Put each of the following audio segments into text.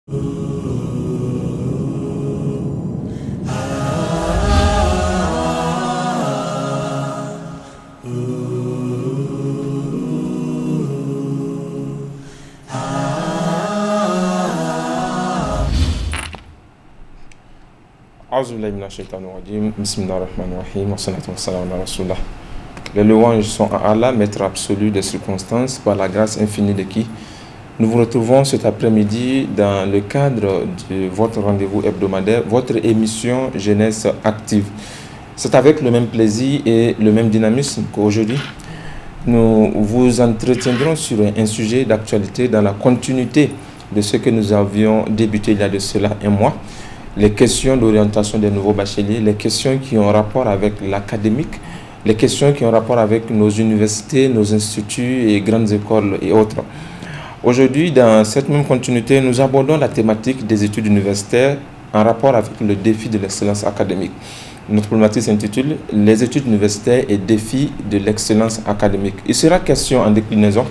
Les louanges sont à Allah, maître absolu des circonstances, par la grâce infinie de qui nous vous retrouvons cet après-midi dans le cadre de votre rendez-vous hebdomadaire, votre émission Jeunesse Active. C'est avec le même plaisir et le même dynamisme qu'aujourd'hui, nous vous entretiendrons sur un sujet d'actualité dans la continuité de ce que nous avions débuté il y a de cela un mois. Les questions d'orientation des nouveaux bacheliers, les questions qui ont rapport avec l'académique, les questions qui ont rapport avec nos universités, nos instituts et grandes écoles et autres. Aujourd'hui, dans cette même continuité, nous abordons la thématique des études universitaires en rapport avec le défi de l'excellence académique. Notre problématique s'intitule « Les études universitaires et défis de l'excellence académique ». Il sera question en déclinaison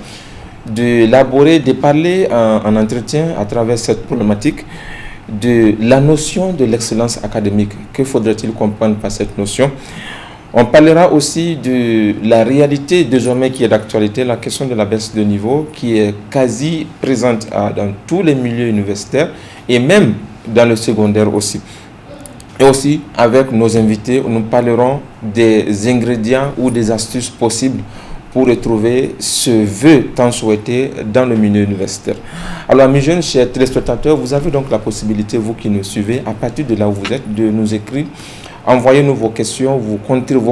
de parler en entretien à travers cette problématique de la notion de l'excellence académique. Que faudrait-il comprendre par cette notion? On parlera aussi de la réalité désormais qui est d'actualité, la question de la baisse de niveau qui est quasi présente dans tous les milieux universitaires et même dans le secondaire aussi. Et aussi avec nos invités, nous parlerons des ingrédients ou des astuces possibles pour retrouver ce vœu tant souhaité dans le milieu universitaire. Alors mes jeunes, chers téléspectateurs, vous avez donc la possibilité, vous qui nous suivez, à partir de là où vous êtes, de nous écrire. Envoyez-nous vos questions, vos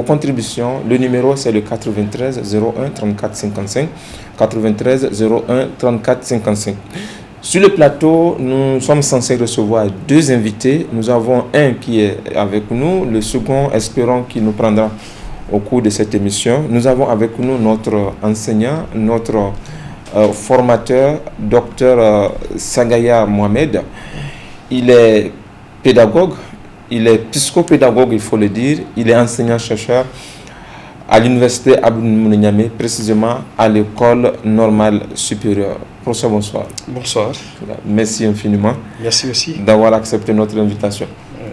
contributions. Le numéro, c'est le 93 01 34 55. 93 01 34 55. Sur le plateau, nous sommes censés recevoir deux invités. Nous avons un qui est avec nous, le second, espérons qu'il nous prendra au cours de cette émission. Nous avons avec nous notre enseignant, notre formateur, Dr Sagaya Mohamed. Il est pédagogue. Il est psychopédagogue, il faut le dire. Il est enseignant-chercheur à l'université Abdou Niamey, précisément à l'école normale supérieure. Professeur, bonsoir. Bonsoir. Merci infiniment. Merci aussi d'avoir accepté notre invitation. Oui.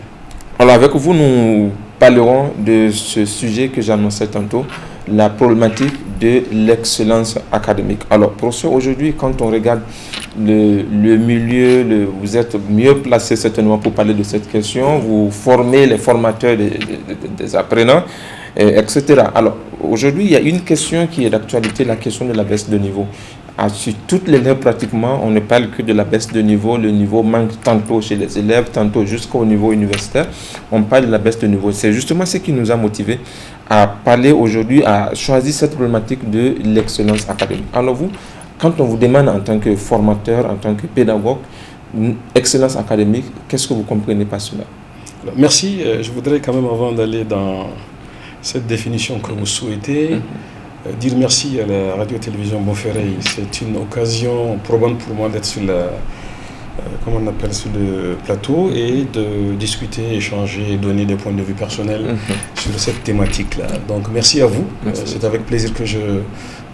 Alors avec vous, nous parlerons de ce sujet que j'annonçais tantôt, la problématique de l'excellence académique. Alors, professeur, aujourd'hui, quand on regarde le milieu, vous êtes mieux placé certainement pour parler de cette question, vous formez les formateurs des apprenants, etc. Alors, aujourd'hui, il y a une question qui est d'actualité, la question de la baisse de niveau. Sur toutes les lèvres, pratiquement, on ne parle que de la baisse de niveau. Le niveau manque tantôt chez les élèves, tantôt jusqu'au niveau universitaire. On parle de la baisse de niveau. C'est justement ce qui nous a motivés à parler aujourd'hui, à choisir cette problématique de l'excellence académique. Alors vous, quand on vous demande en tant que formateur, en tant que pédagogue, excellence académique, qu'est-ce que vous comprenez par cela? Alors, merci. Je voudrais quand même, avant d'aller dans cette définition que vous souhaitez, dire merci à la radio-télévision Bonferré. C'est une occasion probante pour moi d'être sur comment on appelle, sur le plateau et de discuter, échanger, donner des points de vue personnels sur cette thématique-là. Donc merci à vous. C'est avec plaisir que je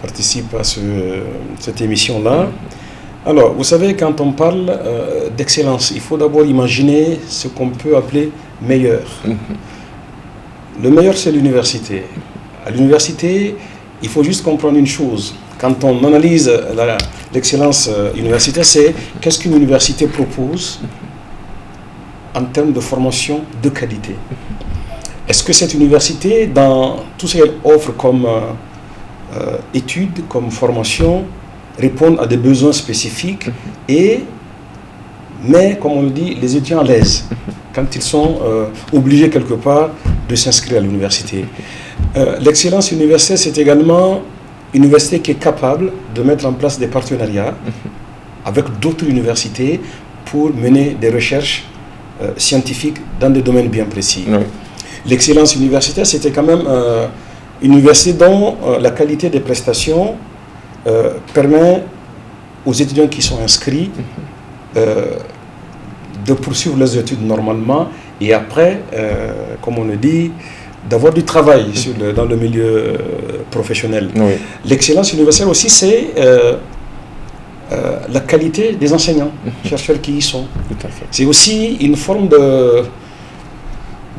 participe à cette émission-là. Alors, vous savez, quand on parle d'excellence, il faut d'abord imaginer ce qu'on peut appeler meilleur. Le meilleur, c'est l'université. À l'université, il faut juste comprendre une chose. Quand on analyse l'excellence universitaire, c'est qu'est-ce qu'une université propose en termes de formation de qualité. Est-ce que cette université, dans tout ce qu'elle offre comme études, comme formation, répond à des besoins spécifiques et met, comme on le dit, les étudiants à l'aise quand ils sont obligés quelque part de s'inscrire à l'université. L'excellence universitaire, c'est également une université qui est capable de mettre en place des partenariats avec d'autres universités pour mener des recherches scientifiques dans des domaines bien précis. Oui. L'excellence universitaire, c'était quand même une université dont la qualité des prestations permet aux étudiants qui sont inscrits de poursuivre leurs études normalement et après, comme on le dit, d'avoir du travail dans le milieu professionnel. Oui. L'excellence universitaire aussi, c'est la qualité des enseignants, chercheurs qui y sont. Tout à fait. C'est aussi une forme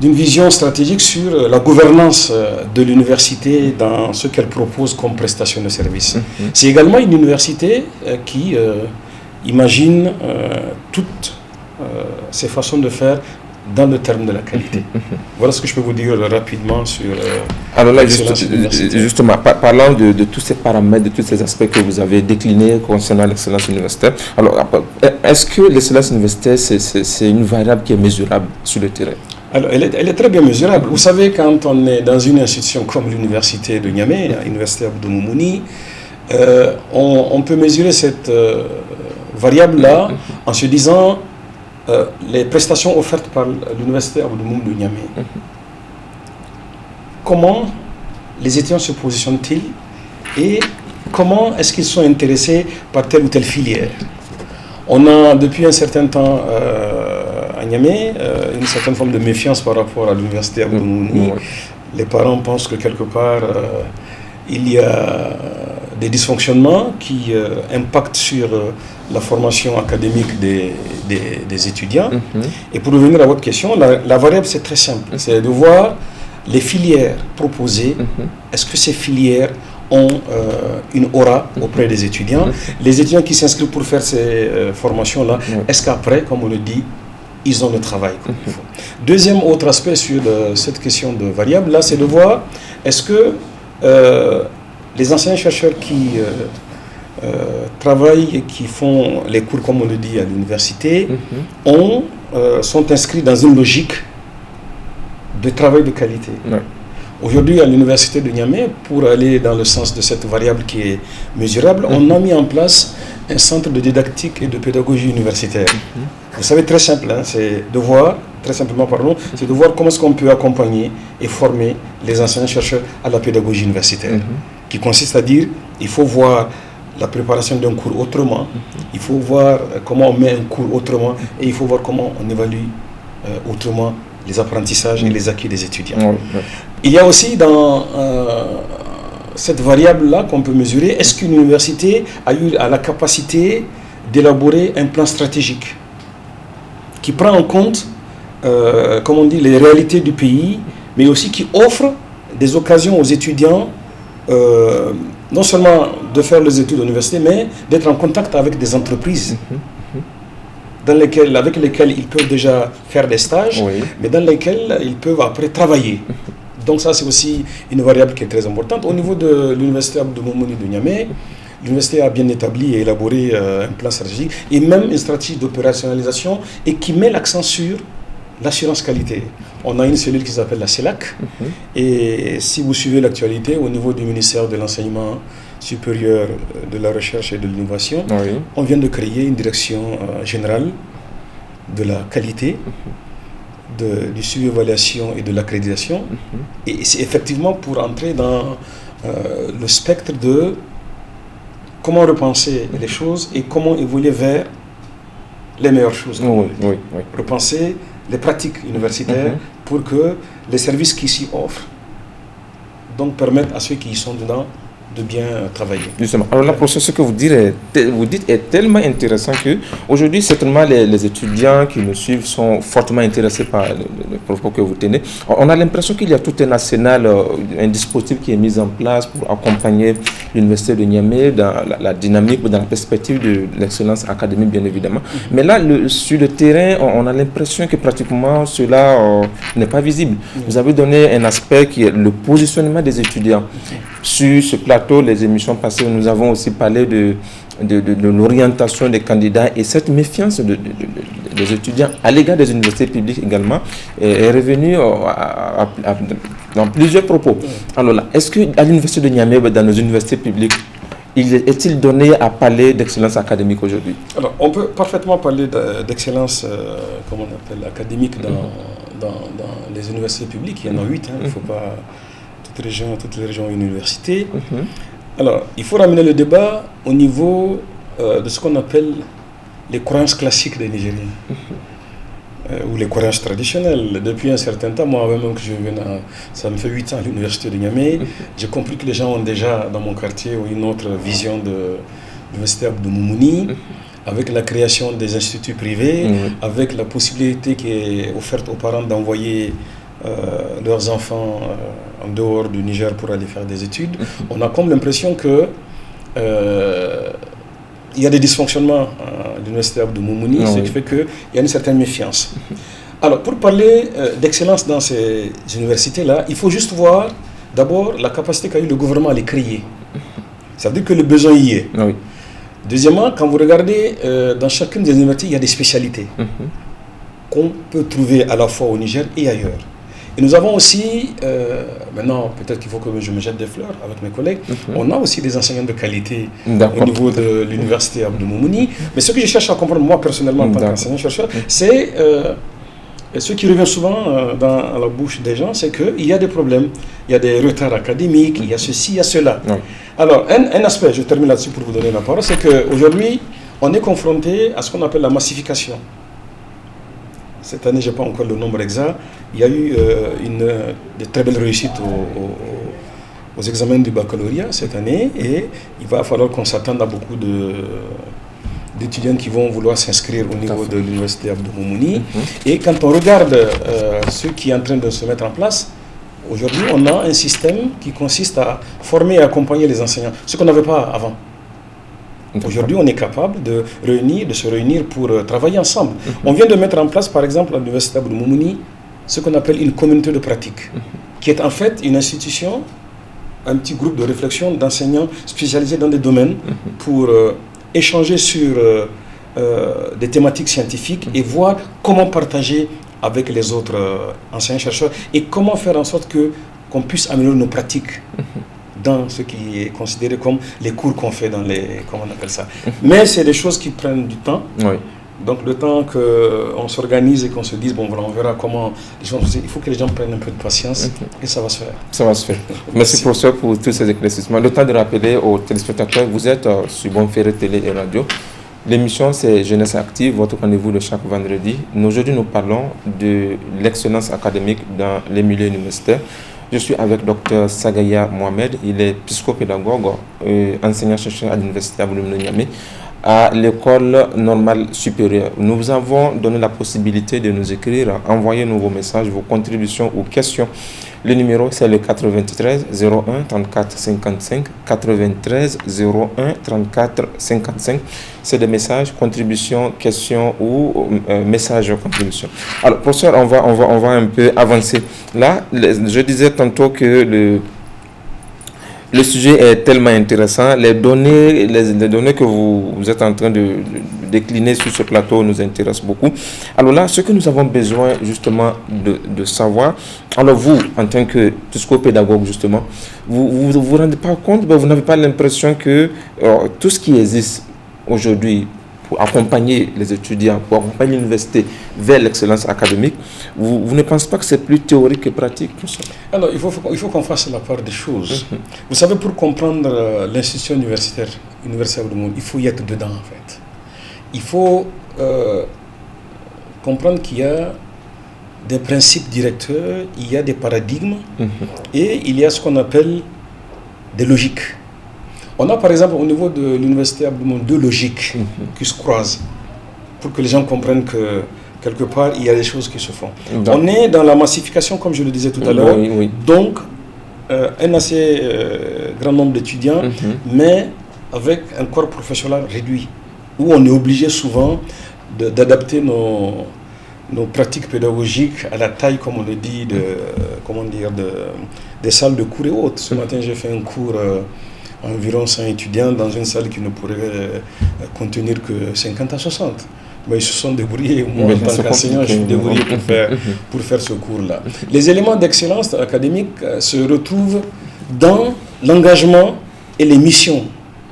d'une vision stratégique sur la gouvernance de l'université dans ce qu'elle propose comme prestation de services. C'est également une université qui imagine toutes ces façons de faire dans le terme de la qualité. Voilà ce que je peux vous dire rapidement sur alors là, justement, parlant de tous ces paramètres, de tous ces aspects que vous avez déclinés concernant l'excellence universitaire, alors est-ce que l'excellence universitaire, c'est une variable qui est mesurable sur le terrain? Alors, elle est très bien mesurable. Vous savez, quand on est dans une institution comme l'université de Niamey, l'université Abdou Moumouni, on peut mesurer cette variable-là en se disant les prestations offertes par l'université Abdou Moumouni de Niamey. Comment les étudiants se positionnent-ils et comment est-ce qu'ils sont intéressés par telle ou telle filière? On a depuis un certain temps à Niamey une certaine forme de méfiance par rapport à l'université Abdou Moumouni. Les parents pensent que quelque part il y a des dysfonctionnements qui impactent sur la formation académique des étudiants. Et pour revenir à votre question, la variable c'est très simple, c'est de voir les filières proposées. Est-ce que ces filières ont une aura auprès des étudiants? Les étudiants qui s'inscrivent pour faire ces formations-là, est-ce qu'après, comme on le dit, ils ont le travail comme il faut? Deuxième autre aspect sur cette question de variable, là, c'est de voir est-ce que les enseignants-chercheurs qui travaillent et qui font les cours, comme on le dit, à l'université, sont inscrits dans une logique de travail de qualité. Aujourd'hui, à l'université de Niamey, pour aller dans le sens de cette variable qui est mesurable, on a mis en place un centre de didactique et de pédagogie universitaire. Vous savez, très simple, hein, c'est de voir, très simplement parlons, c'est de voir comment est-ce qu'on peut accompagner et former les enseignants-chercheurs à la pédagogie universitaire, qui consiste à dire, il faut voir la préparation d'un cours autrement, il faut voir comment on met un cours autrement, et il faut voir comment on évalue autrement les apprentissages et les acquis des étudiants. Il y a aussi dans cette variable-là qu'on peut mesurer, est-ce qu'une université a la capacité d'élaborer un plan stratégique qui prend en compte, comme on dit, les réalités du pays, mais aussi qui offre des occasions aux étudiants, non seulement de faire les études à l'université, mais d'être en contact avec des entreprises avec lesquelles ils peuvent déjà faire des stages, mais dans lesquelles ils peuvent après travailler. Donc ça, c'est aussi une variable qui est très importante. Au niveau de l'université Abdou Moumouni de Niamey, l'université a bien établi et élaboré un plan stratégique et même une stratégie d'opérationnalisation et qui met l'accent sur l'assurance qualité. On a une cellule qui s'appelle la CELAC et si vous suivez l'actualité au niveau du ministère de l'enseignement supérieur, de la recherche et de l'innovation, on vient de créer une direction générale de la qualité, du suivi, évaluation et de l'accréditation. Et c'est effectivement pour entrer dans le spectre de comment repenser les choses et comment évoluer vers les meilleures choses. Repenser les pratiques universitaires pour que les services qui s'y offrent donc permettent à ceux qui y sont dedans de bien travailler. Justement. Alors là, ce que vous dites est tellement intéressant que aujourd'hui, certainement, les étudiants qui nous suivent sont fortement intéressés par le propos que vous tenez. On a l'impression qu'il y a tout un arsenal, un dispositif qui est mis en place pour accompagner l'université de Niamey dans la dynamique, dans la perspective de l'excellence académique, bien évidemment. Mais là, sur le terrain, on a l'impression que pratiquement cela n'est pas visible. Vous avez donné un aspect qui est le positionnement des étudiants. Sur ce plateau, les émissions passées, nous avons aussi parlé de l'orientation des candidats et cette méfiance des étudiants à l'égard des universités publiques également est revenue dans plusieurs propos. Alors là, est-ce qu'à l'université de Niamey, dans nos universités publiques, est-il donné à parler d'excellence académique aujourd'hui? Alors, on peut parfaitement parler d'excellence, comme on appelle, académique dans les universités publiques. Il y en a 8, il ne faut pas... toutes les régions universités. Alors, il faut ramener le débat au niveau de ce qu'on appelle les croyances classiques des Nigériens, ou les croyances traditionnelles. Depuis un certain temps, moi, même que je viens ça me fait 8 ans à l'université de Niamey, j'ai compris que les gens ont déjà, dans mon quartier, une autre vision l'université Abdou Moumouni, avec la création des instituts privés, avec la possibilité qui est offerte aux parents d'envoyer leurs enfants en dehors du Niger pour aller faire des études, on a comme l'impression que il y a des dysfonctionnements à l'université Abdou Moumouni, ce qui fait qu'il y a une certaine méfiance. Alors, pour parler d'excellence dans ces universités-là, il faut juste voir d'abord la capacité qu'a eu le gouvernement à les créer. Ça veut dire que le besoin y est. Oui. Deuxièmement, quand vous regardez dans chacune des universités, il y a des spécialités qu'on peut trouver à la fois au Niger et ailleurs. Et nous avons aussi, maintenant peut-être qu'il faut que je me jette des fleurs avec mes collègues, on a aussi des enseignants de qualité au niveau de l'université Abdou Moumouni. Mais ce que je cherche à comprendre moi personnellement en tant qu'enseignant-chercheur, c'est ce qui revient souvent dans la bouche des gens, c'est qu'il y a des problèmes, il y a des retards académiques, il y a ceci, il y a cela. Oui. Alors, un aspect, je termine là-dessus pour vous donner la parole, c'est qu'aujourd'hui, on est confronté à ce qu'on appelle la massification. Cette année, je n'ai pas encore le nombre exact, il y a eu de très belles réussites aux examens du baccalauréat cette année, et il va falloir qu'on s'attende à beaucoup d'étudiants qui vont vouloir s'inscrire au niveau de l'université Abdou Moumouni. Et quand on regarde ce qui est en train de se mettre en place, aujourd'hui, on a un système qui consiste à former et accompagner les enseignants, ce qu'on n'avait pas avant. Aujourd'hui, on est capable de se réunir pour travailler ensemble. On vient de mettre en place, par exemple, à l'université Abdou Moumouni, ce qu'on appelle une communauté de pratique, qui est en fait une institution, un petit groupe de réflexion d'enseignants spécialisés dans des domaines pour échanger sur des thématiques scientifiques et voir comment partager avec les autres enseignants-chercheurs et comment faire en sorte qu'on puisse améliorer nos pratiques dans ce qui est considéré comme les cours qu'on fait dans les... comment on appelle ça. Mais c'est des choses qui prennent du temps. Oui. Donc le temps qu'on s'organise et qu'on se dise, bon voilà, on verra comment les gens... Il faut que les gens prennent un peu de patience et ça va se faire. Ça va se faire. Merci professeur pour tous ces éclaircissements. Le temps de rappeler aux téléspectateurs, vous êtes sur Bonferré Télé et Radio. L'émission c'est Jeunesse Active, votre rendez-vous de chaque vendredi. Aujourd'hui nous parlons de l'excellence académique dans les milieux universitaires. Je suis avec Dr Sagaya Mohamed, il est psychopédagogue, enseignant-chercheur à l'université Abdou Moumouni à l'école normale supérieure. Nous vous avons donné la possibilité de nous écrire, envoyer vos messages, vos contributions ou questions. Le numéro c'est le 93 01 34 55 93 01 34 55. C'est des messages, contributions, questions ou messages, contributions. Alors, professeur, on va un peu avancer. Là, je disais tantôt que le sujet est tellement intéressant. Les données que vous êtes en train de décliner sur ce plateau nous intéressent beaucoup. Alors là, ce que nous avons besoin justement de savoir, alors vous, en tant que psychopédagogue justement, vous vous rendez pas compte, vous n'avez pas l'impression que tout ce qui existe aujourd'hui pour accompagner les étudiants, pour accompagner l'université vers l'excellence académique, vous ne pensez pas que c'est plus théorique que pratique? Alors, il faut qu'on fasse la part des choses. Vous savez, pour comprendre l'institution universitaire Abdou Moumouni, il faut y être dedans en fait. Il faut comprendre qu'il y a des principes directeurs, il y a des paradigmes et il y a ce qu'on appelle des logiques. On a par exemple au niveau de l'université Abdou Moumouni deux logiques qui se croisent pour que les gens comprennent que quelque part il y a des choses qui se font. On est dans la massification comme je le disais tout à l'heure, donc un assez grand nombre d'étudiants, mais avec un corps professionnel réduit, où on est obligé souvent d'adapter nos pratiques pédagogiques à la taille, comme on le dit, des salles de cours et autres. Ce matin j'ai fait un cours environ 100 étudiants dans une salle qui ne pourrait contenir que 50 à 60. Mais ils se sont débrouillés. Moi, en tant qu'enseignant, je suis débrouillé pour faire ce cours-là. Les éléments d'excellence académique se retrouvent dans l'engagement et les missions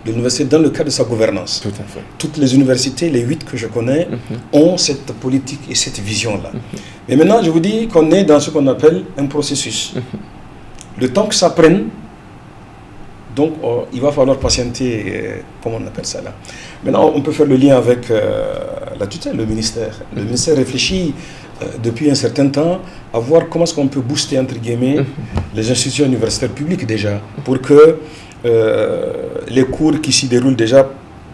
de l'université dans le cadre de sa gouvernance. Tout à fait. Toutes les universités, les 8 que je connais, ont cette politique et cette vision-là. Mais maintenant, je vous dis qu'on est dans ce qu'on appelle un processus. Le temps que ça prenne, donc, il va falloir patienter, comment on appelle ça là. Maintenant, on peut faire le lien avec la tutelle, le ministère. Le ministère réfléchit depuis un certain temps à voir comment est-ce qu'on peut booster, entre guillemets, les institutions universitaires publiques déjà, pour que les cours qui s'y déroulent déjà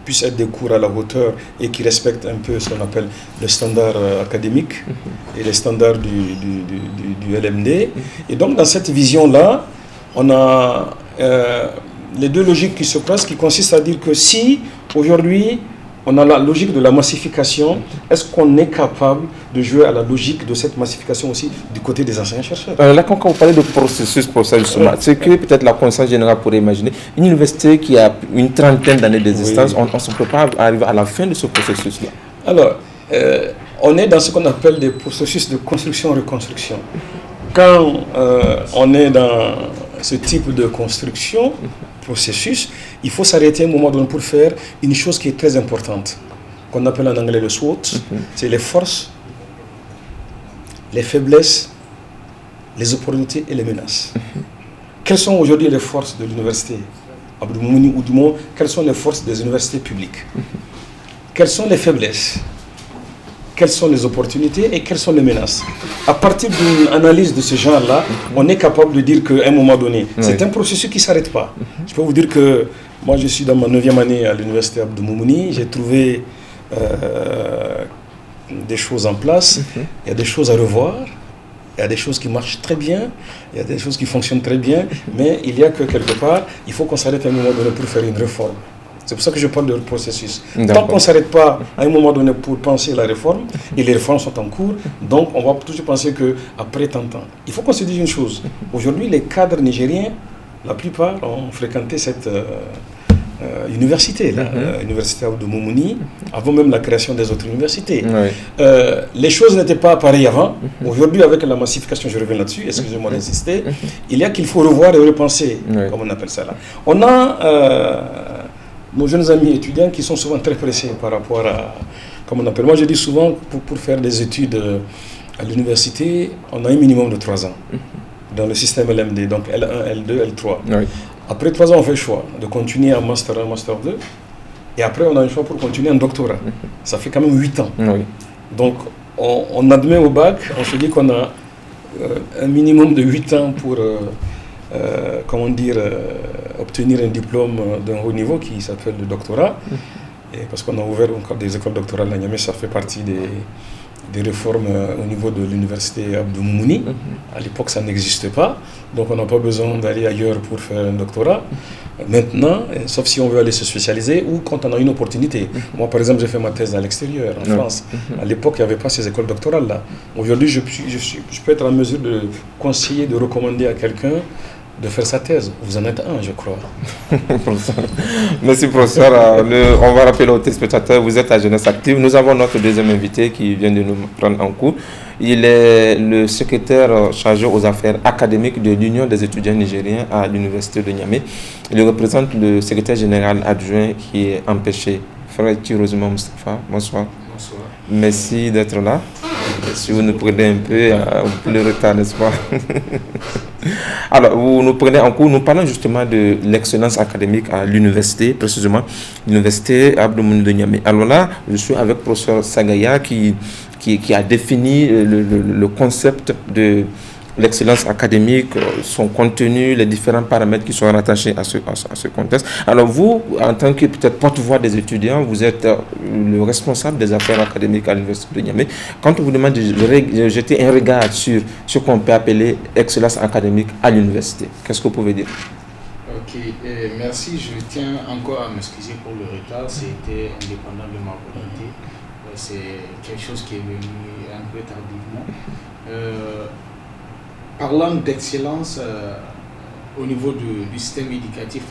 puissent être des cours à la hauteur et qui respectent un peu ce qu'on appelle le standard académique et les standards du LMD. Et donc dans cette vision-là, on a les deux logiques qui se croisent, qui consistent à dire que si aujourd'hui on a la logique de la massification, est-ce qu'on est capable de jouer à la logique de cette massification aussi du côté des enseignants-chercheurs? Là, quand vous parlez de processus pour ça, justement, c'est que peut-être la conscience générale pourrait imaginer une université qui a une trentaine d'années d'existence, on ne se peut pas arriver à la fin de ce processus-là. Alors, on est dans ce qu'on appelle des processus de construction-reconstruction. Quand on est dans ce type de construction, processus, il faut s'arrêter un moment donné pour faire une chose qui est très importante, qu'on appelle en anglais le SWOT. C'est les forces, les faiblesses, les opportunités et les menaces. Quelles sont aujourd'hui les forces de l'université Abdou Moumouni, ou du moins, quelles sont les forces des universités publiques? Quelles sont les faiblesses? Quelles sont les opportunités et quelles sont les menaces? À partir d'une analyse de ce genre-là, on est capable de dire qu'à un moment donné, c'est un processus qui ne s'arrête pas. Je peux vous dire que moi, je suis dans ma 9e année à l'université Abdou Moumouni. J'ai trouvé des choses en place. Il y a des choses à revoir. Il y a des choses qui marchent très bien. Il y a des choses qui fonctionnent très bien. Mais il y a que quelque part, il faut qu'on s'arrête à un moment donné pour faire une réforme. C'est pour ça que je parle de processus. Tant qu'on ne s'arrête pas à un moment donné pour penser la réforme, et les réformes sont en cours, donc on va toujours penser qu'après tant de temps. Il faut qu'on se dise une chose. Aujourd'hui, les cadres nigériens, la plupart ont fréquenté cette université, l'université Abdou Moumouni, avant même la création des autres universités. Les choses n'étaient pas pareilles avant. Aujourd'hui, avec la massification, je reviens là-dessus, excusez-moi d'insister, il y a qu'il faut revoir et repenser, comme on appelle ça là. On a nos jeunes amis étudiants qui sont souvent très pressés par rapport à, comme on appelle, moi je dis souvent, pour faire des études à l'université, on a un minimum de 3 ans dans le système LMD, donc L1, L2, L3. Après 3 ans, on fait le choix de continuer en Master 1, Master 2, et après on a un choix pour continuer en doctorat. Ça fait quand même 8 ans. Donc on admet au bac, on se dit qu'on a un minimum de 8 ans pour comment dire, obtenir un diplôme d'un haut niveau qui s'appelle le doctorat. Et parce qu'on a ouvert encore des écoles doctorales à Niamey, ça fait partie des réformes au niveau de l'université Abdou Moumouni. À l'époque, ça n'existait pas, donc on n'a pas besoin d'aller ailleurs pour faire un doctorat. Maintenant, sauf si on veut aller se spécialiser ou quand on a une opportunité. Moi, par exemple, j'ai fait ma thèse à l'extérieur, en France. À l'époque, il n'y avait pas ces écoles doctorales-là. Aujourd'hui, je peux être en mesure de conseiller, de recommander à quelqu'un de faire sa thèse. Vous en êtes un, je crois. Merci, professeur. On va rappeler aux téléspectateurs, vous êtes à Jeunesse Active. Nous avons notre deuxième invité qui vient de nous prendre en cours. Il est le secrétaire chargé aux affaires académiques de l'Union des étudiants nigériens à l'université de Niamey. Il représente le secrétaire général adjoint qui est empêché, Frère Tirozuma Moustapha. Bonsoir. Bonsoir. Merci d'être là. Si vous nous prenez un peu le retard, n'est-ce pas? Alors, vous nous prenez en cours, nous parlons justement de l'excellence académique à l'université, précisément l'université Abdou Moumouni de Niamey. Alors là, je suis avec le professeur Sagaya qui a défini le concept de l'excellence académique, son contenu, les différents paramètres qui sont rattachés à ce contexte. Alors vous, en tant que peut-être porte-voix des étudiants, vous êtes le responsable des affaires académiques à l'université de Niamey. Quand on vous demande de jeter un regard sur ce qu'on peut appeler excellence académique à l'université, qu'est-ce que vous pouvez dire? Ok, merci. Je tiens encore à m'excuser pour le retard. C'était indépendant de ma volonté. C'est quelque chose qui est venu un peu tardivement. Parlant d'excellence au niveau du système éducatif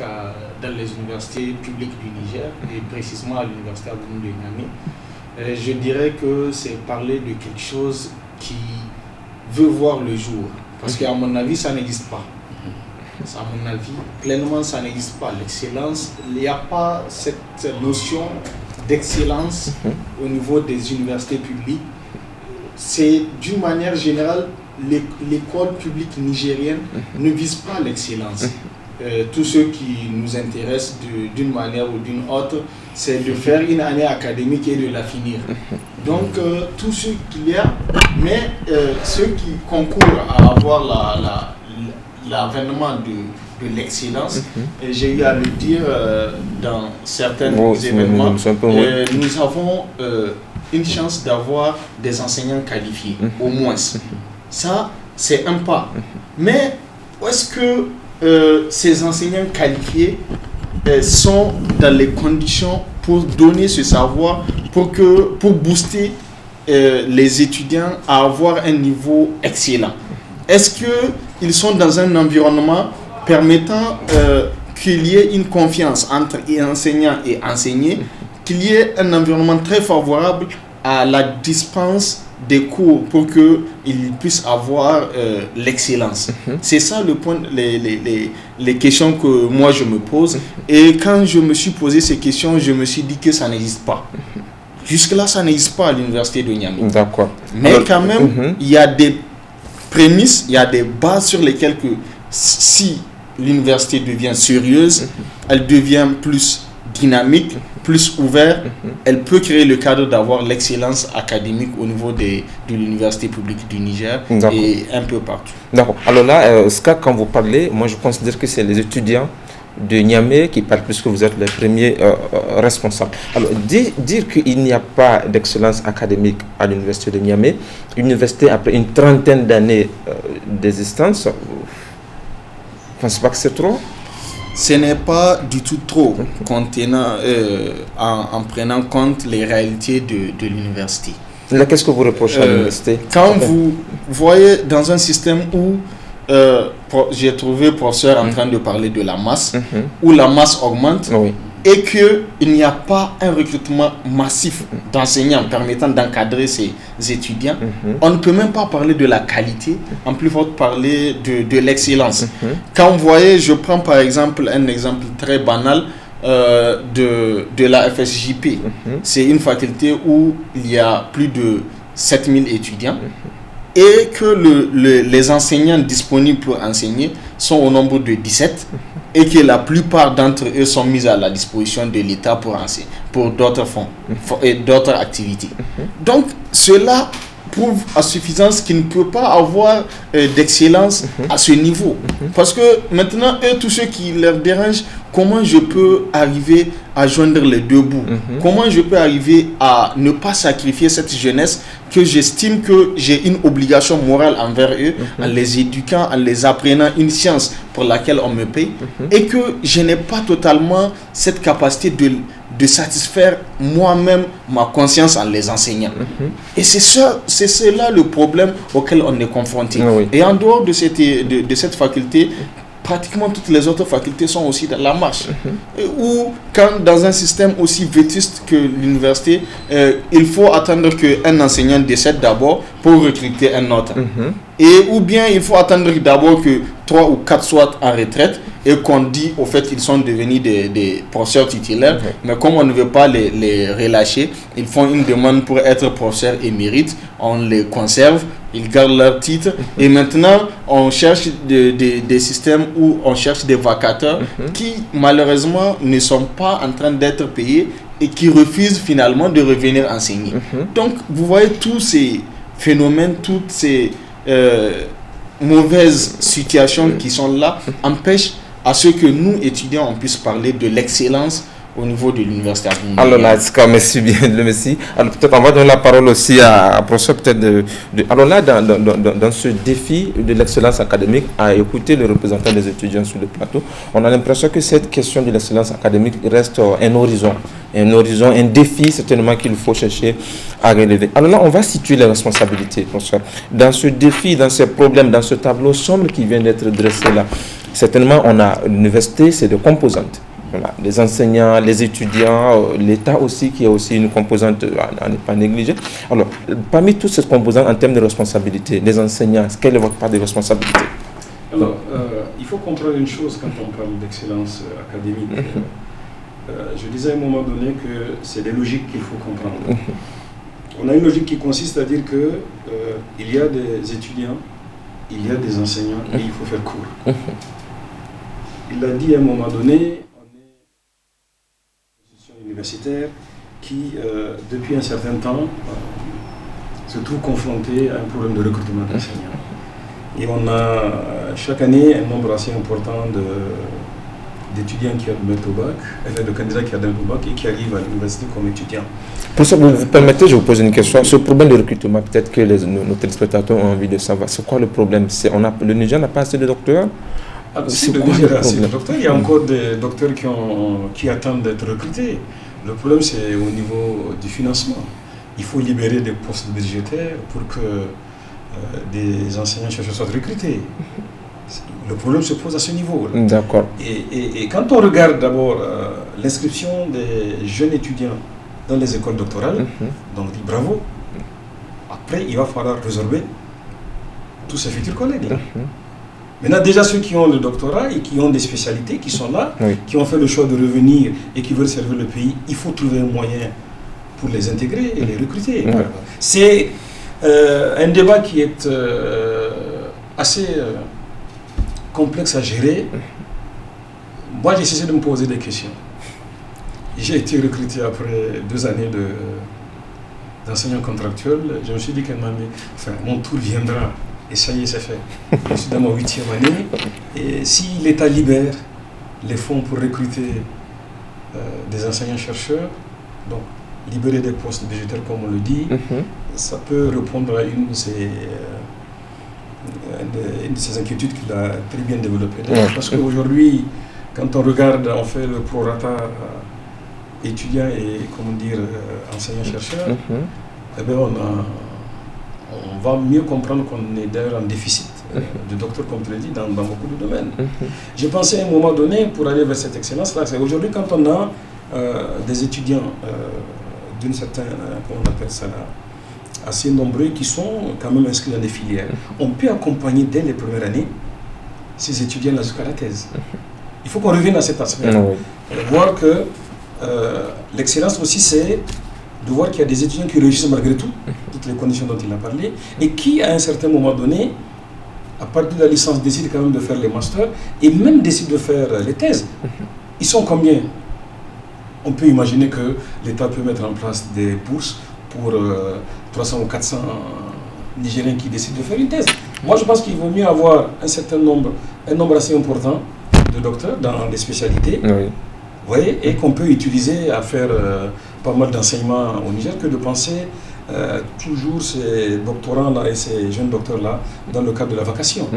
dans les universités publiques du Niger, et précisément à l'université Abdou Moumouni de Niamey, je dirais que c'est parler de quelque chose qui veut voir le jour. Parce qu'à mon avis, ça n'existe pas. À mon avis, pleinement, ça n'existe pas. L'excellence, il n'y a pas cette notion d'excellence au niveau des universités publiques. C'est d'une manière générale, l'école publique nigérienne ne vise pas l'excellence. Tout ce qui nous intéresse d'une manière ou d'une autre, c'est de faire une année académique et de la finir. Donc, tout ce qu'il y a, mais ceux qui concourent à avoir l'avènement de l'excellence. J'ai eu à le dire dans certains événements. Nous avons une chance d'avoir des enseignants qualifiés, au moins. Ça, c'est un pas. Mais est-ce que ces enseignants qualifiés sont dans les conditions pour donner ce savoir, pour booster les étudiants à avoir un niveau excellent? Est-ce qu'ils sont dans un environnement permettant qu'il y ait une confiance entre enseignants et enseignés, qu'il y ait un environnement très favorable à la dispense des cours pour qu'ils puissent avoir l'excellence? C'est ça le point, les questions que moi je me pose. Et quand je me suis posé ces questions, je me suis dit que ça n'existe pas. Jusque-là, ça n'existe pas à l'université de Niamey. D'accord. Mais quand même, il y a des prémices, il y a des bases sur lesquelles que si l'université devient sérieuse, elle devient plus dynamique, plus ouverte, elle peut créer le cadre d'avoir l'excellence académique au niveau de l'université publique du Niger et un peu partout. D'accord. Alors là, Ska, quand vous parlez, moi je considère que c'est les étudiants de Niamey qui parlent, puisque vous êtes les premiers responsables. Alors, dire qu'il n'y a pas d'excellence académique à l'université de Niamey, université après une trentaine d'années d'existence, vous ne pensez pas que c'est trop? Ce n'est pas du tout trop, en prenant compte les réalités de l'université. Qu'est-ce que vous reprochez à l'université? Quand vous voyez dans un système où j'ai trouvé professeur en train de parler de la masse, où la masse augmente, et qu'il n'y a pas un recrutement massif d'enseignants permettant d'encadrer ces étudiants, on ne peut même pas parler de la qualité, en plus forte parler de l'excellence. Quand vous voyez, je prends par exemple un exemple très banal de la FSJP. C'est une faculté où il y a plus de 7000 étudiants. Et que les enseignants disponibles pour enseigner sont au nombre de 17 et que la plupart d'entre eux sont mis à la disposition de l'État pour enseigner, pour d'autres fonds et d'autres activités. Donc, cela prouve à suffisance qu'il ne peut pas avoir d'excellence à ce niveau. Parce que maintenant, eux, tous ceux qui leur dérangent, comment je peux arriver à joindre les deux bouts? Comment je peux arriver à ne pas sacrifier cette jeunesse que j'estime que j'ai une obligation morale envers eux, en les éduquant, en les apprenant une science pour laquelle on me paye, et que je n'ai pas totalement cette capacité de satisfaire moi-même ma conscience en les enseignant. Et c'est cela le problème auquel on est confronté. Et en dehors de cette faculté, pratiquement toutes les autres facultés sont aussi dans la marche. Ou quand dans un système aussi vétuste que l'université, il faut attendre qu'un enseignant décède d'abord pour recruter un autre. Ou bien il faut attendre d'abord que 3 ou 4 soient en retraite et qu'on dit au fait ils sont devenus des professeurs titulaires, mais comme on ne veut pas les relâcher, ils font une demande pour être professeurs émérites, on les conserve, ils gardent leur titre et maintenant on cherche des systèmes où on cherche des vacateurs qui malheureusement ne sont pas en train d'être payés et qui refusent finalement de revenir enseigner. Donc vous voyez tous ces phénomènes, toutes ces mauvaises situations qui sont là empêchent à ce que nous, étudiants, on puisse parler de l'excellence au niveau de l'université. Alors là, merci bien, merci. Alors peut-être on va donner la parole aussi à professeur peut-être alors là, dans ce défi de l'excellence académique, à écouter les représentants des étudiants sur le plateau, on a l'impression que cette question de l'excellence académique reste un horizon, un défi certainement qu'il faut chercher à relever. Alors là, on va situer les responsabilités, professeur. Dans ce défi, dans ces problèmes, dans ce tableau sombre qui vient d'être dressé là, certainement on a l'université, c'est des composantes. Voilà, les enseignants, les étudiants, l'État aussi, qui est aussi une composante à ne pas négliger. Alors, parmi toutes ces composantes en termes de responsabilité, les enseignants, quelle est votre part de responsabilité? Alors, il faut comprendre une chose quand on parle d'excellence académique. Je disais à un moment donné que c'est des logiques qu'il faut comprendre. On a une logique qui consiste à dire que il y a des étudiants, il y a des enseignants et il faut faire cours. Il l'a dit à un moment donné, universitaire qui, depuis un certain temps, se trouve confronté à un problème de recrutement d'enseignants. Et on a chaque année un nombre assez important d'étudiants qui admettent au bac, de candidats qui admettent au bac et qui arrivent à l'université comme étudiants. Professeur, vous permettez, je vous pose une question. Ce problème de recrutement, peut-être que nos téléspectateurs ont envie de savoir. C'est quoi le problème? Le Niger n'a pas assez de docteurs? Si le Niger a assez de docteurs, il y a encore des docteurs qui attendent d'être recrutés. Le problème, c'est au niveau du financement. Il faut libérer des postes budgétaires pour que des enseignants-chercheurs soient recrutés. Le problème se pose à ce niveau. D'accord. Et quand on regarde d'abord l'inscription des jeunes étudiants dans les écoles doctorales, donc on dit bravo. Après, il va falloir résorber tous ces futurs collègues. Maintenant, déjà ceux qui ont le doctorat et qui ont des spécialités, qui sont là, qui ont fait le choix de revenir et qui veulent servir le pays, il faut trouver un moyen pour les intégrer et les recruter. C'est un débat qui est assez complexe à gérer. Moi, j'ai cessé de me poser des questions. J'ai été recruté après 2 années d'enseignant contractuel. Je me suis dit mon tour viendra. Et ça y est, c'est fait. Je suis dans ma 8e année. Et si l'État libère les fonds pour recruter des enseignants-chercheurs, donc libérer des postes budgétaires comme on le dit, ça peut répondre à une de ces inquiétudes qu'il a très bien développées. Parce qu'aujourd'hui, quand on regarde, on fait le prorata étudiant et enseignant-chercheur, eh bien on va mieux comprendre qu'on est d'ailleurs en déficit de docteurs, comme tu l'as dit, dans beaucoup de domaines. J'ai pensé à un moment donné, pour aller vers cette excellence-là, c'est aujourd'hui quand on a des étudiants d'une certaine, comment on appelle ça là, assez nombreux, qui sont quand même inscrits dans des filières, on peut accompagner dès les premières années ces étudiants-là jusqu'à la thèse. Il faut qu'on revienne à cet aspect. Voir que l'excellence aussi, c'est de voir qu'il y a des étudiants qui réussissent malgré tout, toutes les conditions dont il a parlé, et qui, à un certain moment donné, à partir de la licence, décident quand même de faire les masters, et même décident de faire les thèses. Ils sont combien? On peut imaginer que l'État peut mettre en place des bourses pour 300 ou 400 Nigériens qui décident de faire une thèse. Moi, je pense qu'il vaut mieux avoir un nombre assez important de docteurs dans des spécialités, et qu'on peut utiliser à faire pas mal d'enseignements au Niger, que de penser toujours ces doctorants-là et ces jeunes docteurs-là dans le cadre de la vacation.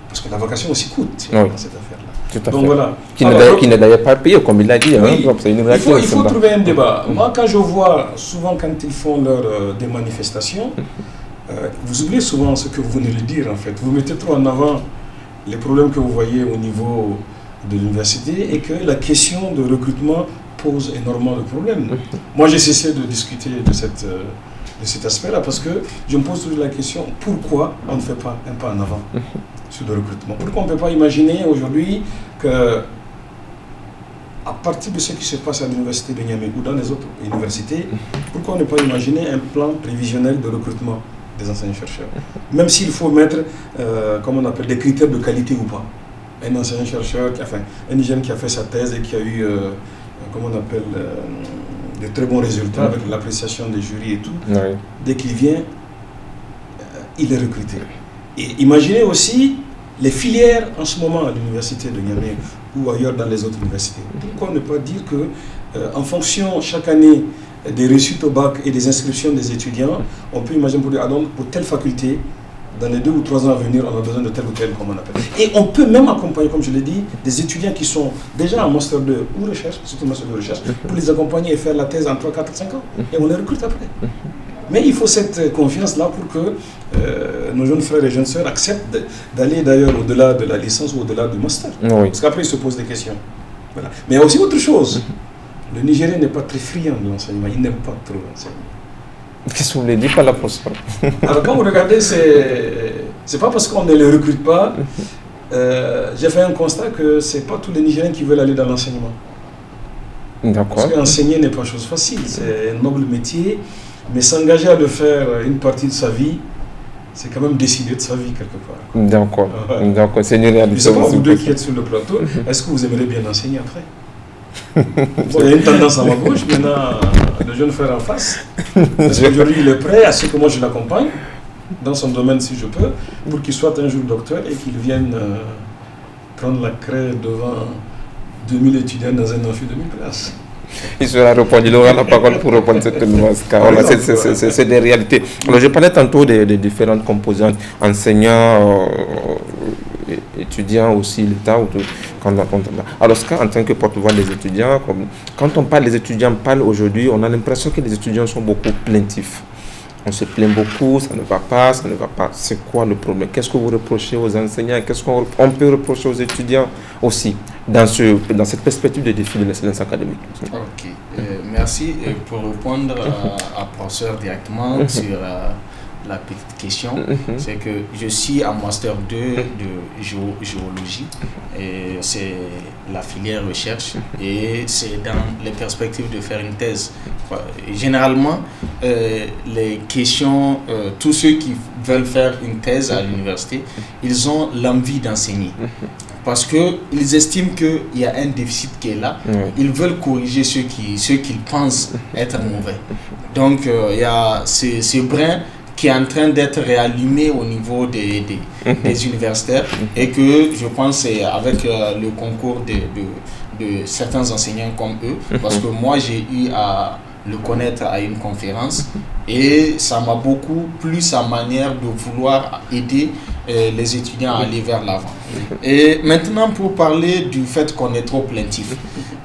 Parce que la vacation aussi coûte dans cette affaire-là. Donc voilà. Qui n'est d'ailleurs pas payé, comme il l'a dit. Il faut trouver un débat. Moi, quand je vois, souvent quand ils font des manifestations, vous oubliez souvent ce que vous venez de dire en fait. Vous mettez trop en avant les problèmes que vous voyez au niveau de l'université et que la question de recrutement pose énormément de problèmes. Moi, j'ai cessé de discuter de cet aspect-là parce que je me pose toujours la question, pourquoi on ne fait pas un pas en avant sur le recrutement? Pourquoi on ne peut pas imaginer aujourd'hui que, à partir de ce qui se passe à l'université de Niamey ou dans les autres universités, pourquoi ne pas imaginer un plan prévisionnel de recrutement des enseignants-chercheurs? Même s'il faut mettre, comment on appelle, des critères de qualité ou pas. Un enseignant-chercheur, un Nigérien qui a fait sa thèse et qui a eu, comment on appelle, de très bons résultats avec l'appréciation des jurys et tout, dès qu'il vient, il est recruté. Et imaginez aussi les filières en ce moment à l'université de Niamey ou ailleurs dans les autres universités. Pourquoi ne pas dire que, en fonction chaque année des réussites au bac et des inscriptions des étudiants, on peut imaginer pour telle faculté, dans les 2 ou 3 ans à venir, on a besoin de tel ou tel, comme on appelle. Et on peut même accompagner, comme je l'ai dit, des étudiants qui sont déjà en master 2 ou recherche, surtout master de recherche, pour les accompagner et faire la thèse en 3, 4, 5 ans. Et on les recrute après. Mais il faut cette confiance-là pour que nos jeunes frères et jeunes sœurs acceptent d'aller d'ailleurs au-delà de la licence ou au-delà du master. Parce qu'après, ils se posent des questions. Voilà. Mais il y a aussi autre chose. Le Nigérien n'est pas très friand de l'enseignement. Il n'aime pas trop l'enseignement. Qu'est-ce que vous voulez dire par la professeure? Alors quand vous regardez, c'est pas parce qu'on ne les recrute pas. J'ai fait un constat que c'est pas tous les Nigériens qui veulent aller dans l'enseignement. Parce qu'enseigner n'est pas chose facile. C'est un noble métier, mais s'engager à le faire une partie de sa vie, c'est quand même décider de sa vie quelque part. D'accord. C'est une réalité. Je ne sais pas, vous deux qui êtes sur le plateau, est-ce que vous aimeriez bien enseigner après? Il y a une tendance à ma gauche, maintenant le jeune frère en face. Parce qu'aujourd'hui il est prêt à ce que moi je l'accompagne. dans son domaine si je peux, pour qu'il soit un jour docteur et qu'il vienne prendre la craie devant 2000 étudiants dans un amphi de 1000 places. Il sera répondu, il aura la parole pour répondre cette nuance. Voilà, c'est des réalités. Alors, je parlais tantôt des différentes composantes, enseignants, étudiants aussi, l'État. Alors, en tant que porte-voix des étudiants, quand on parle des étudiants parlent aujourd'hui, on a l'impression que les étudiants sont beaucoup plaintifs. On se plaint beaucoup, ça ne va pas, ça ne va pas. C'est quoi le problème? Qu'est-ce que vous reprochez aux enseignants? Qu'est-ce qu'on peut reprocher aux étudiants aussi dans cette perspective de défi de l'excellence académique? Ok, merci. Pour répondre à professeur directement sur la petite question, c'est que je suis en Master 2 de géologie et c'est la filière recherche et c'est dans les perspectives de faire une thèse. Généralement, les questions, tous ceux qui veulent faire une thèse à l'université, ils ont l'envie d'enseigner. Parce qu'ils estiment qu'il y a un déficit qui est là. Ils veulent corriger ceux qu'ils pensent être mauvais. Donc, il y a ce brin qui est en train d'être réallumé au niveau des universitaires et que je pense c'est avec le concours de certains enseignants comme eux, parce que moi j'ai eu à le connaître à une conférence et ça m'a beaucoup plu sa manière de vouloir aider les étudiants à aller vers l'avant. Et maintenant pour parler du fait qu'on est trop plaintif,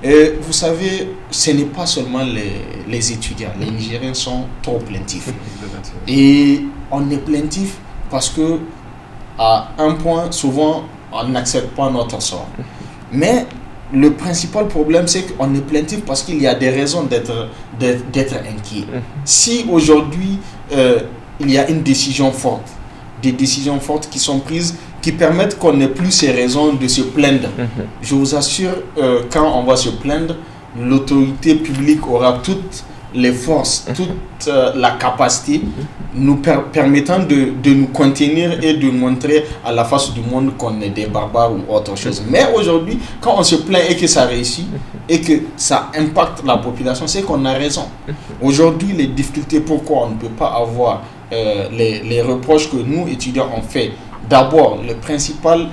vous savez, ce n'est pas seulement les étudiants, les Nigériens sont trop plaintifs. Et on est plaintif parce que à un point, souvent, on n'accepte pas notre sort. Mais le principal problème, c'est qu'on est plaintif parce qu'il y a des raisons d'être inquiet. Si aujourd'hui, il y a une décision forte, des décisions fortes qui sont prises, qui permettent qu'on n'ait plus ces raisons de se plaindre. Je vous assure, quand on va se plaindre, l'autorité publique aura toutes les forces, toute la capacité nous permettant de nous contenir et de montrer à la face du monde qu'on est des barbares ou autre chose. Mais aujourd'hui, quand on se plaint et que ça réussit et que ça impacte la population, c'est qu'on a raison. Aujourd'hui, les difficultés, pourquoi on ne peut pas avoir les reproches que nous, étudiants, ont fait. D'abord, le principal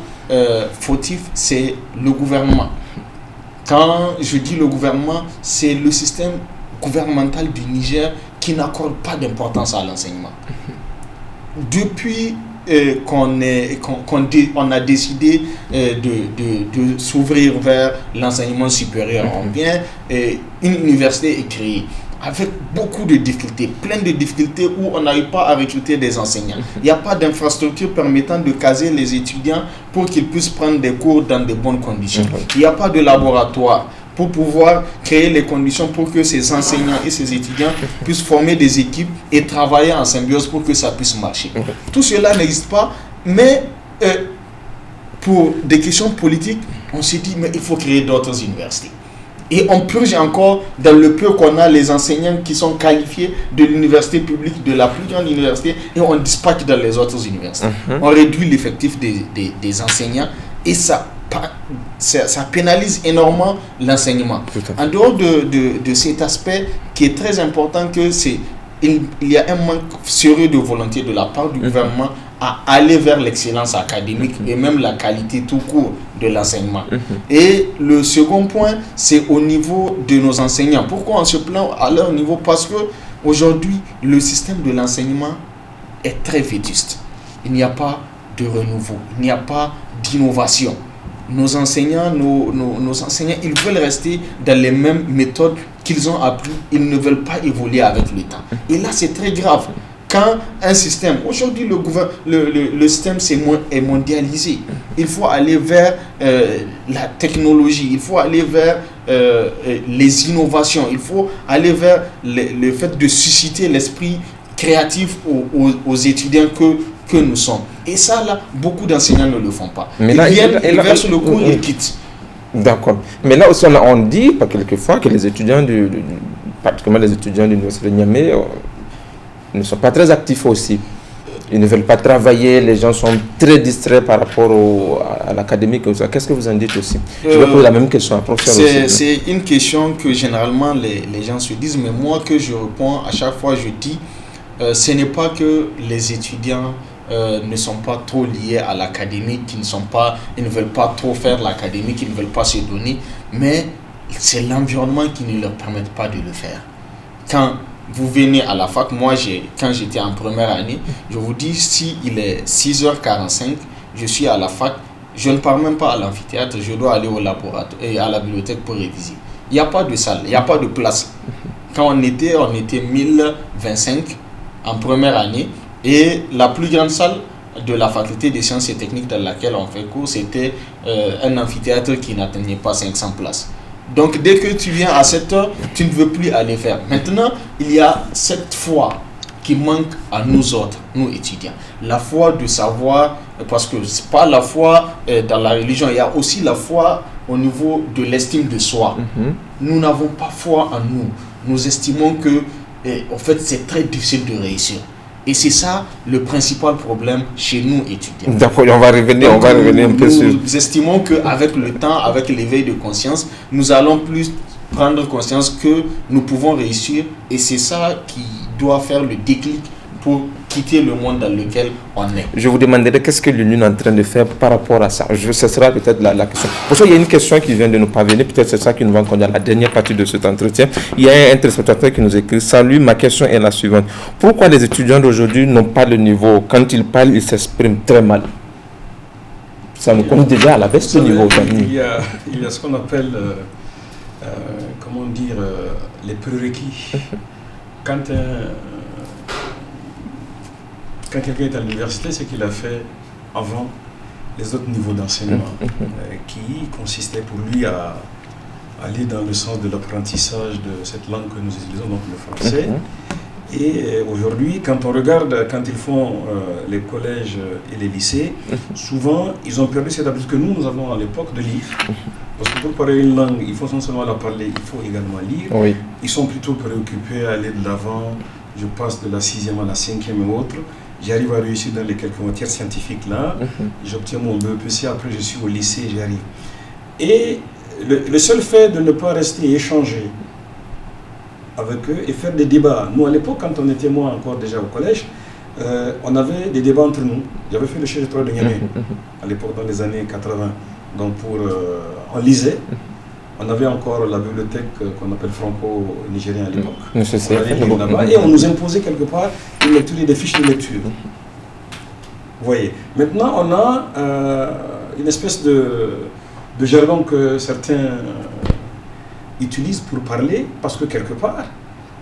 fautif, c'est le gouvernement. Quand je dis le gouvernement, c'est le système gouvernemental du Niger qui n'accorde pas d'importance à l'enseignement. Depuis qu'on a décidé de s'ouvrir vers l'enseignement supérieur, une université est créée avec beaucoup de difficultés, plein de difficultés où on n'arrive pas à recruter des enseignants. Il n'y a pas d'infrastructure permettant de caser les étudiants pour qu'ils puissent prendre des cours dans de bonnes conditions. Il n'y a pas de laboratoire pour pouvoir créer les conditions pour que ces enseignants et ces étudiants puissent former des équipes et travailler en symbiose pour que ça puisse marcher. Tout cela n'existe pas, mais pour des questions politiques, on s'est dit mais il faut créer d'autres universités. Et on purge encore dans le peu qu'on a les enseignants qui sont qualifiés de l'université publique, de la plus grande université, et on dispatche dans les autres universités. On réduit l'effectif des enseignants et ça pénalise énormément l'enseignement. En dehors de cet aspect qui est très important, il y a un manque sérieux de volonté de la part du gouvernement à aller vers l'excellence académique et même la qualité tout court de l'enseignement. Et le second point, c'est au niveau de nos enseignants. Pourquoi on se plaint à leur niveau? Parce que aujourd'hui, le système de l'enseignement est très vétuste. Il n'y a pas de renouveau, il n'y a pas d'innovation. Nos enseignants, nos enseignants, ils veulent rester dans les mêmes méthodes qu'ils ont appris. Ils ne veulent pas évoluer avec le temps. Et là, c'est très grave. Quand un système, aujourd'hui le système est mondialisé, il faut aller vers la technologie, il faut aller vers les innovations, il faut aller vers le fait de susciter l'esprit créatif aux étudiants que nous sommes. Et ça, là, beaucoup d'enseignants ne le font pas. Mais là, ils versent le cours, ils quittent. D'accord. Mais là aussi, on dit pas quelquefois que les étudiants, particulièrement les étudiants de l'université de Niamey, ne sont pas très actifs aussi. Ils ne veulent pas travailler, les gens sont très distraits par rapport à l'académique. Qu'est-ce que vous en dites aussi? Je vais poser la même question à professeur aussi. C'est une question que généralement les gens se disent, mais moi que je réponds à chaque fois, je dis, ce n'est pas que les étudiants ne sont pas trop liés à l'académique, ils ne veulent pas trop faire l'académique, ils ne veulent pas se donner, mais c'est l'environnement qui ne leur permet pas de le faire. Quand vous venez à la fac, moi quand j'étais en première année, je vous dis, si il est 6h45, je suis à la fac, je ne pars même pas à l'amphithéâtre, je dois aller au laboratoire et à la bibliothèque pour réviser. Il n'y a pas de salle, il n'y a pas de place. Quand on était 1025 en première année, et la plus grande salle de la faculté des sciences et techniques dans laquelle on fait cours, c'était un amphithéâtre qui n'atteignait pas 500 places. Donc dès que tu viens à cette heure, tu ne veux plus aller faire. Maintenant, il y a cette foi qui manque à nous autres, nous étudiants. La foi de savoir, parce que ce n'est pas la foi dans la religion, il y a aussi la foi au niveau de l'estime de soi. Nous n'avons pas foi en nous. Nous estimons que en fait, c'est très difficile de réussir. Et c'est ça le principal problème chez nous étudiants. D'accord, on va revenir un peu sur... Nous estimons qu'avec le temps, avec l'éveil de conscience, nous allons plus prendre conscience que nous pouvons réussir. Et c'est ça qui doit faire le déclic pour quitter le monde dans lequel on est. Je vous demanderai qu'est-ce que l'Union est en train de faire par rapport à ça. Ce sera peut-être la question. Pour ça, il y a une question qui vient de nous parvenir. Peut-être c'est ça qui nous va conduire à la dernière partie de cet entretien. Il y a un téléspectateur qui nous écrit: salut, ma question est la suivante. Pourquoi les étudiants d'aujourd'hui n'ont pas le niveau? Quand ils parlent, ils s'expriment très mal. Ça nous conduit déjà à la baisse de niveau. Il y a ce qu'on appelle, les prérequis. Quand quelqu'un est à l'université, c'est qu'il a fait avant les autres niveaux d'enseignement, qui consistait pour lui à aller dans le sens de l'apprentissage de cette langue que nous utilisons, donc le français. Et aujourd'hui, quand on regarde, quand ils font les collèges et les lycées, souvent, ils ont perdu cette habitude que nous avons à l'époque de lire. Parce que pour parler une langue, il faut non seulement la parler, il faut également lire. Oui. Ils sont plutôt préoccupés à aller de l'avant. Je passe de la 6e à la 5e et autres. J'arrive à réussir dans les quelques matières scientifiques là. J'obtiens mon BEPC, après je suis au lycée, j'arrive. Et le seul fait de ne pas rester échanger avec eux et faire des débats. Nous, à l'époque, quand on était moi encore déjà au collège, on avait des débats entre nous. J'avais fait le chef de Niamey à l'époque, dans les années 80. Donc, on lisait. On avait encore la bibliothèque qu'on appelle franco-nigérien à l'époque. On allait lire là-bas et on nous imposait quelque part une lecture et des fiches de lecture. Vous voyez. Maintenant, on a une espèce de jargon que certains utilisent pour parler, parce que quelque part,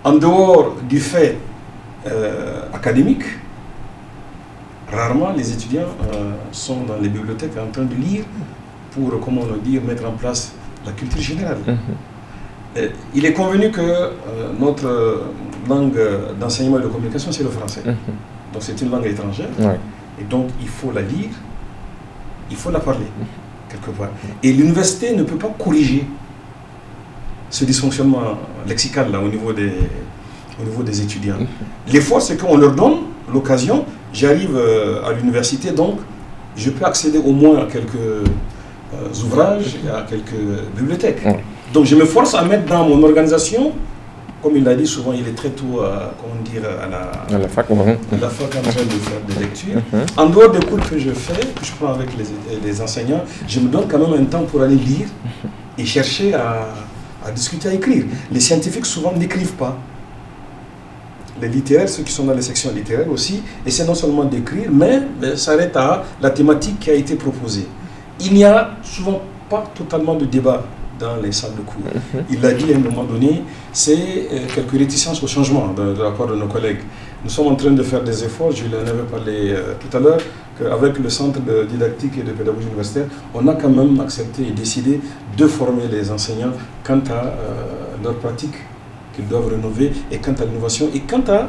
en dehors du fait académique, rarement les étudiants sont dans les bibliothèques en train de lire pour, comment on dit, mettre en place la culture générale. Il est convenu que notre langue d'enseignement et de communication, c'est le français. Donc c'est une langue étrangère. Et donc il faut la lire, il faut la parler, quelque part. Et l'université ne peut pas corriger ce dysfonctionnement lexical là, au niveau des étudiants. L'effort, c'est qu'on leur donne l'occasion. J'arrive à l'université, donc je peux accéder au moins à quelques ouvrages et à quelques bibliothèques. Donc je me force à mettre dans mon organisation, comme il l'a dit souvent, il est très tôt à la fac en train de faire des lectures. En dehors des cours que je fais, que je prends avec les enseignants, je me donne quand même un temps pour aller lire et chercher à discuter, à écrire. Les scientifiques souvent n'écrivent pas. Les littéraires, ceux qui sont dans les sections littéraires aussi, essaient non seulement d'écrire, mais s'arrêtent à la thématique qui a été proposée. Il n'y a souvent pas totalement de débat dans les salles de cours. Il l'a dit à un moment donné, c'est quelques réticences au changement de la part de nos collègues. Nous sommes en train de faire des efforts, je l'en avais parlé tout à l'heure, qu'avec le centre de didactique et de pédagogie universitaire, on a quand même accepté et décidé de former les enseignants quant à leur pratique qu'ils doivent rénover, et quant à l'innovation, et quant à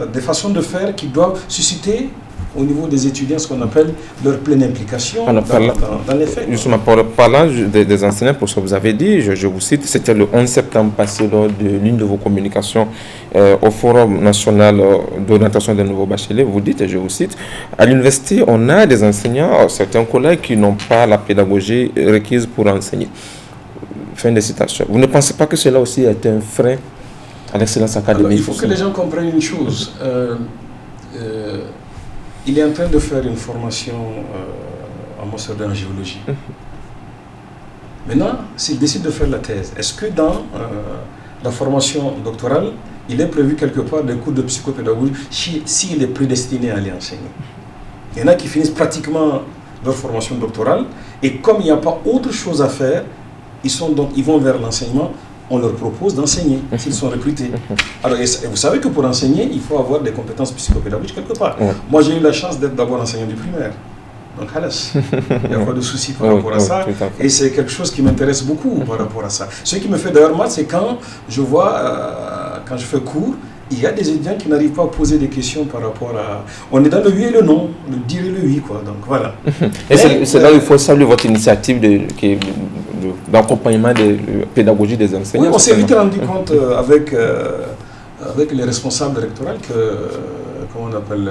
des façons de faire qui doivent susciter au niveau des étudiants ce qu'on appelle leur pleine implication dans les faits. Justement, parlant des enseignants, pour ce que vous avez dit, je vous cite, c'était le 11 septembre passé lors de l'une de vos communications au Forum national d'orientation des nouveaux bacheliers. Vous dites, et je vous cite, à l'université, on a des enseignants, certains collègues qui n'ont pas la pédagogie requise pour enseigner. Fin de citation. Vous ne pensez pas que cela aussi est un frein à l'excellence académique? Alors, il faut que les gens comprennent une chose. Il est en train de faire une formation en master en géologie. Maintenant, s'il décide de faire la thèse, est-ce que dans la formation doctorale, il est prévu quelque part des cours de psychopédagogie s'il est prédestiné à aller enseigner? Il y en a qui finissent pratiquement leur formation doctorale et comme il n'y a pas autre chose à faire, ils vont vers l'enseignement. On leur propose d'enseigner s'ils sont recrutés. Alors, vous savez que pour enseigner, il faut avoir des compétences psychopédagogiques quelque part. Moi, j'ai eu la chance d'être d'abord enseignant du primaire. Donc, il n'y a pas de souci par rapport à ça. Et c'est quelque chose qui m'intéresse beaucoup par rapport à ça. Ce qui me fait d'ailleurs mal, c'est quand je vois, quand je fais cours, il y a des étudiants qui n'arrivent pas à poser des questions par rapport à... On est dans le oui et le non, le dire et le oui, quoi. Donc, voilà. Et c'est là où il faut saluer votre initiative d'accompagnement de pédagogie des enseignants. Oui, on s'est vite rendu compte avec les responsables rectoraux comment on appelle,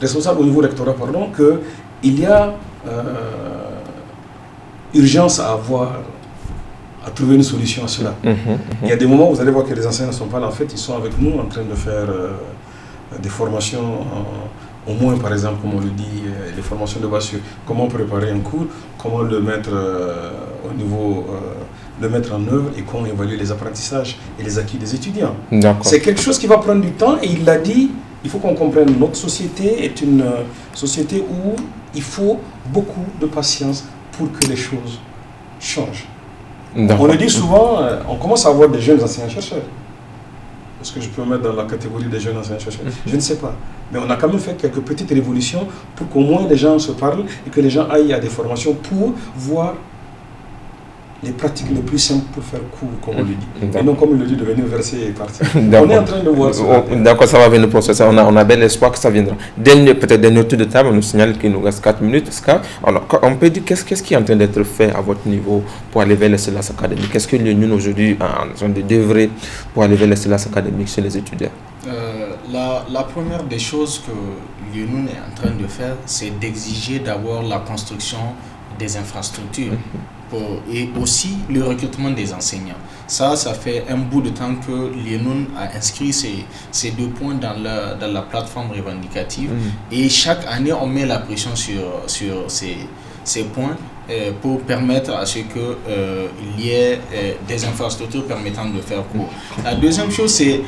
responsables au niveau rectoral, pardon, qu'il y a urgence à trouver une solution à cela. Il y a des moments où vous allez voir que les enseignants ne sont pas là, en fait, ils sont avec nous en train de faire des formations, au moins par exemple, comme on le dit, les formations de base sur comment préparer un cours, comment le mettre au niveau, le mettre en œuvre et comment évaluer les apprentissages et les acquis des étudiants. C'est quelque chose qui va prendre du temps et il l'a dit, il faut qu'on comprenne, notre société est une société où il faut beaucoup de patience pour que les choses changent. On le dit souvent, on commence à avoir des jeunes enseignants-chercheurs. Est-ce que je peux me mettre dans la catégorie des jeunes enseignants-chercheurs? Je ne sais pas. Mais on a quand même fait quelques petites révolutions pour qu'au moins les gens se parlent et que les gens aillent à des formations pour voir les pratiques les plus simples pour faire cours, comme on le dit. Et non comme il le dit, de venir verser et partir. On est en train de voir ça. D'accord, ça va venir le processus. On a bel espoir que ça viendra. Peut-être dernier tour de table, on nous signale qu'il nous reste 4 minutes. Alors, on peut dire qu'est-ce qui est en train d'être fait à votre niveau pour aller vers l'excellence académique? Qu'est-ce que l'Union aujourd'hui est en train de d'œuvrer pour aller vers l'excellence académique chez les étudiants? La première des choses que l'Union est en train de faire, c'est d'exiger d'abord la construction des infrastructures. Et aussi le recrutement des enseignants. Ça fait un bout de temps que l'IENUN a inscrit ces 2 points dans la plateforme revendicative. Et chaque année, on met la pression sur ces points pour permettre à ce qu'il y ait des infrastructures permettant de faire cours. La deuxième chose, c'est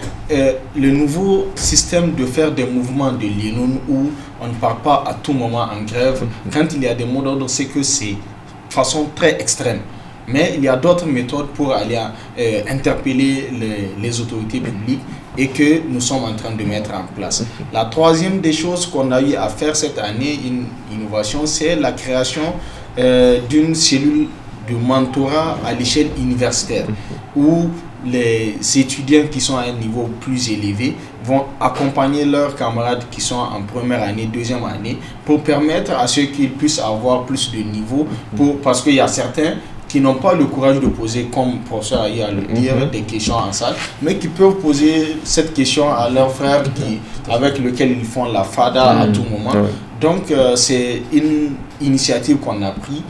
le nouveau système de faire des mouvements de l'IENUN où on ne part pas à tout moment en grève. Quand il y a des mots d'ordre, c'est que c'est façon très extrême. Mais il y a d'autres méthodes pour aller interpeller les autorités publiques et que nous sommes en train de mettre en place. La troisième des choses qu'on a eu à faire cette année, une innovation, c'est la création d'une cellule de mentorat à l'échelle universitaire où les étudiants qui sont à un niveau plus élevé vont accompagner leurs camarades qui sont en première année, deuxième année, pour permettre à ceux qu'ils puissent avoir plus de niveau, parce qu'il y a certains qui n'ont pas le courage de poser, comme le professeur Aïe a le dire, des questions en salle, mais qui peuvent poser cette question à leurs frères avec lesquels ils font la FADA à tout moment. Donc c'est une initiative qu'on a prise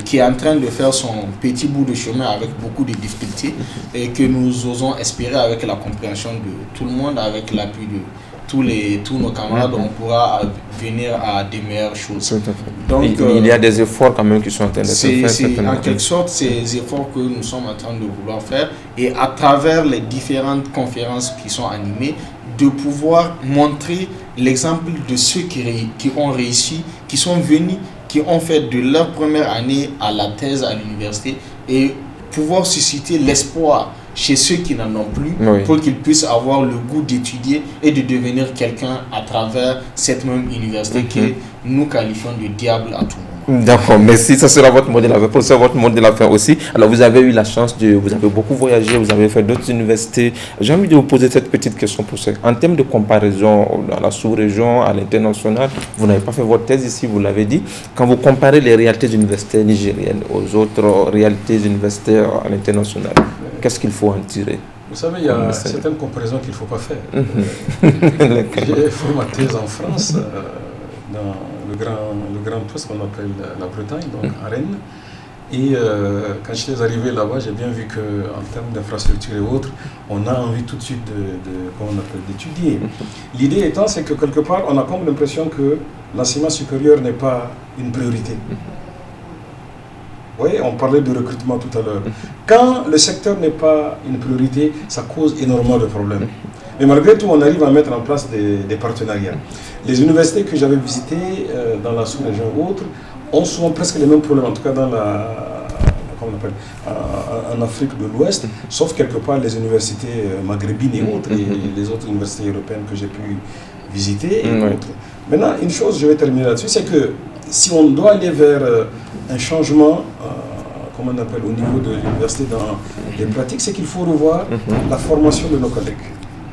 qui est en train de faire son petit bout de chemin avec beaucoup de difficultés et que nous osons espérer avec la compréhension de tout le monde, avec l'appui de tous nos camarades, on pourra venir à des meilleures choses. Donc, il y a des efforts quand même qui sont en train d'être faits. C'est en quelque sorte ces efforts que nous sommes en train de vouloir faire et à travers les différentes conférences qui sont animées, de pouvoir montrer l'exemple de ceux qui ont réussi, qui sont venus, qui ont fait de leur première année à la thèse à l'université et pouvoir susciter l'espoir chez ceux qui n'en ont plus pour qu'ils puissent avoir le goût d'étudier et de devenir quelqu'un à travers cette même université que nous qualifions de diable à tout moment. D'accord, merci. Ça sera votre mot de la fin. C'est votre mot de la fin aussi. Alors, vous avez eu la chance vous avez beaucoup voyagé, vous avez fait d'autres universités. J'ai envie de vous poser cette petite question pour ça. En termes de comparaison dans la sous-région, à l'international, vous n'avez pas fait votre thèse ici, vous l'avez dit. Quand vous comparez les réalités universitaires nigériennes aux autres réalités universitaires à l'international, qu'est-ce qu'il faut en tirer? Vous savez, il y a certaines comparaisons qu'il ne faut pas faire. J'ai fait ma thèse en France, dans le grand poste qu'on appelle la Bretagne, donc à Rennes. Et quand je suis arrivé là-bas, j'ai bien vu qu'en termes d'infrastructure et autres, on a envie tout de suite d'étudier. L'idée étant, c'est que quelque part, on a comme l'impression que l'enseignement supérieur n'est pas une priorité. Oui, on parlait de recrutement tout à l'heure. Quand le secteur n'est pas une priorité, ça cause énormément de problèmes. Mais malgré tout, on arrive à mettre en place des partenariats. Les universités que j'avais visitées dans la sous-région ou autres ont souvent presque les mêmes problèmes, en tout cas dans en Afrique de l'Ouest, sauf quelque part les universités maghrébines et autres, et les autres universités européennes que j'ai pu visiter et autres. Maintenant, une chose, je vais terminer là-dessus, c'est que si on doit aller vers un changement, comment on appelle, au niveau de l'université dans les pratiques, c'est qu'il faut revoir la formation de nos collègues.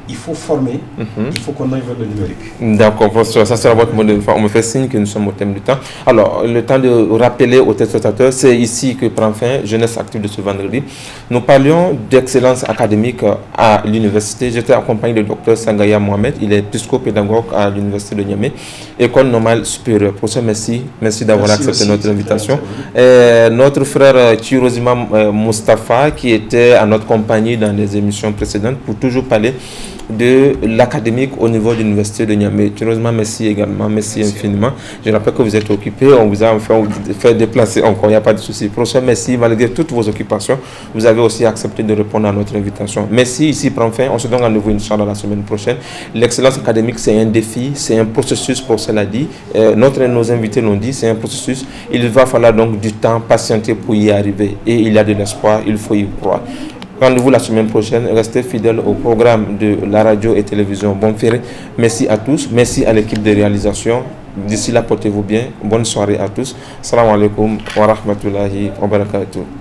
Il faut former, il faut qu'on aille vers le numérique. D'accord, professeur, ça sera votre mot de fin. On me fait signe que nous sommes au thème du temps. Alors, le temps de rappeler aux téléspectateurs, c'est ici que prend fin Jeunesse Active de ce vendredi. Nous parlions d'excellence académique à l'université. J'étais accompagné du docteur Sangaya Mohamed, il est psychopédagogue à l'université de Niamey, École normale supérieure. Professeur, merci d'avoir accepté notre invitation. Et notre frère Chirozima Mustafa, qui était à notre compagnie dans les émissions précédentes, pour toujours parler de l'académique au niveau de l'université de Niamey. Heureusement, merci également, merci infiniment. Je rappelle que vous êtes occupé, on vous a fait déplacer encore, il n'y a pas de souci. Professeur, merci, malgré toutes vos occupations, vous avez aussi accepté de répondre à notre invitation. Merci, ici prend fin, on se donne rendez-vous Inch'Allah la semaine prochaine. L'excellence académique, c'est un défi, c'est un processus, pour cela dit. Nos invités l'ont dit, c'est un processus. Il va falloir donc du temps, patienter pour y arriver. Et il y a de l'espoir, il faut y croire. Rendez-vous la semaine prochaine. Restez fidèles au programme de la radio et télévision Bonferré. Merci à tous. Merci à l'équipe de réalisation. D'ici là, portez-vous bien. Bonne soirée à tous. Salam alaikum wa rahmatullahi wa barakatuh.